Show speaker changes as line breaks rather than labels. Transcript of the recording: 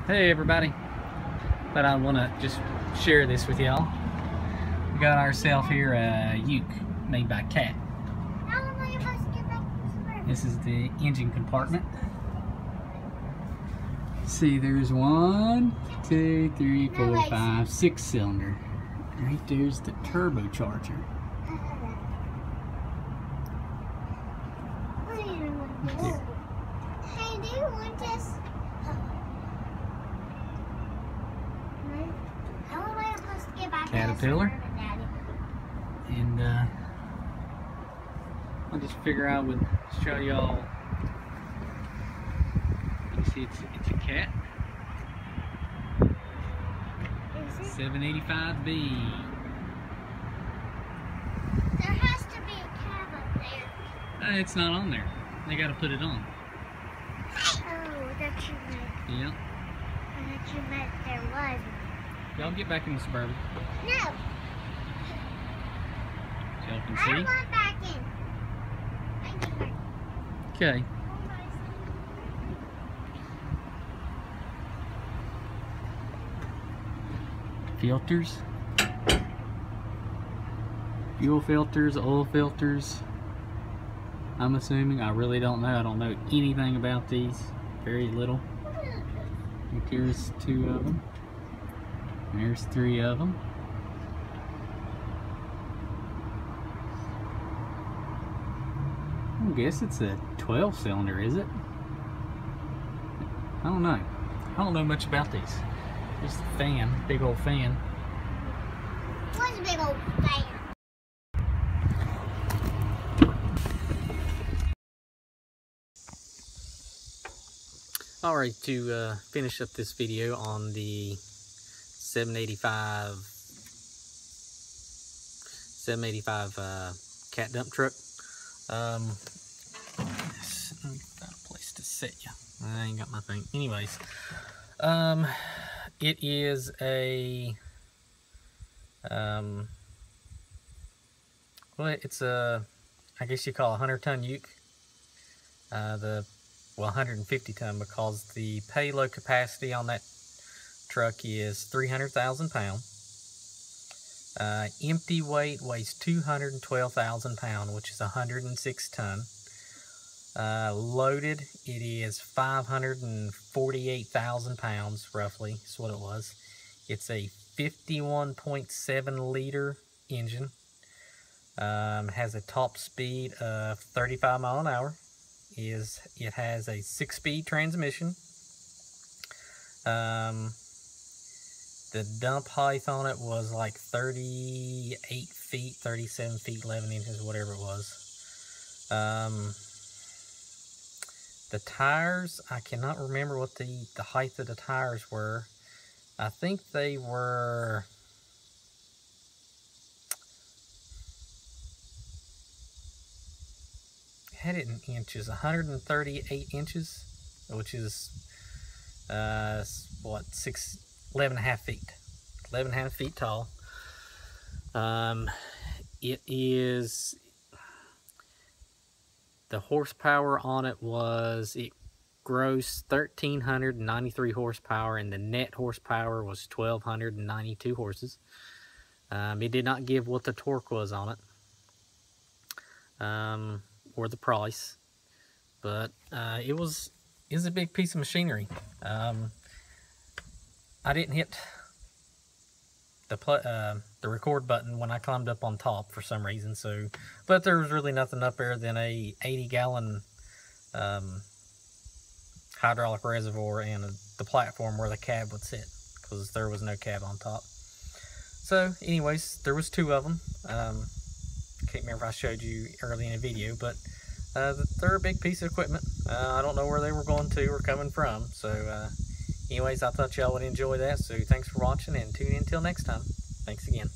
Hey everybody, thought I want to just share this with y'all. We got ourselves here a uke made by Cat. This is the engine compartment. See, there's 1, 2, 3, 4, 5, 6 cylinder. Right there's the turbocharger.
Hey, do you want this? How am I supposed to get back
Caterpillar.
to this, Daddy?
And I'll just figure I would show y'all. You see it's a Cat. 785B.
There has to be a cab up there.
It's not on there. They got to put it on.
Oh, that you meant.
Yep.
That you meant there was.
Y'all get back in the Suburban.
No.
So y'all can
I
see.
don't want back in. I get back.
Okay. Filters. Fuel filters, oil filters. I'm assuming. I really don't know. I don't know anything about these. Very little. Here's 2 of them. There's 3 of them. I guess it's a 12 cylinder, is it? I don't know. I don't know much about these. Just a fan, big old fan.
What's a big old fan?
Alright, to finish up this video on the 785 cat dump truck. Let me find a place to set you. I ain't got my thing. Anyways, it is a well, it's a, I guess you call a 100-ton uke. 150 ton, because the payload capacity on that truck is 300,000 pounds. Empty weight weighs 212,000 pounds, which is 106 ton. Loaded, it is 548,000 pounds, roughly, is what it was. It's a 51.7 liter engine. Has a top speed of 35 miles an hour. It has a 6-speed transmission. The dump height on it was like 38 feet, 37 feet, 11 inches, whatever it was. The tires, I cannot remember what the height of the tires were. I think they were... had it in inches, 138 inches, which is what, 11 and a half feet, 11 and a half feet tall. It is, the horsepower on it was, it grossed 1,393 horsepower, and the net horsepower was 1,292 horses. It did not give what the torque was on it. Or the price, but it was a big piece of machinery. I didn't hit the record button when I climbed up on top for some reason, so, but there was really nothing up there than a 80-gallon hydraulic reservoir and the platform where the cab would sit, because there was no cab on top. So anyways, there was 2 of them. Can't remember if I showed you early in the video, but they're a big piece of equipment. I don't know where they were going to or coming from. So anyways, I thought y'all would enjoy that. So thanks for watching, and tune in until next time. Thanks again.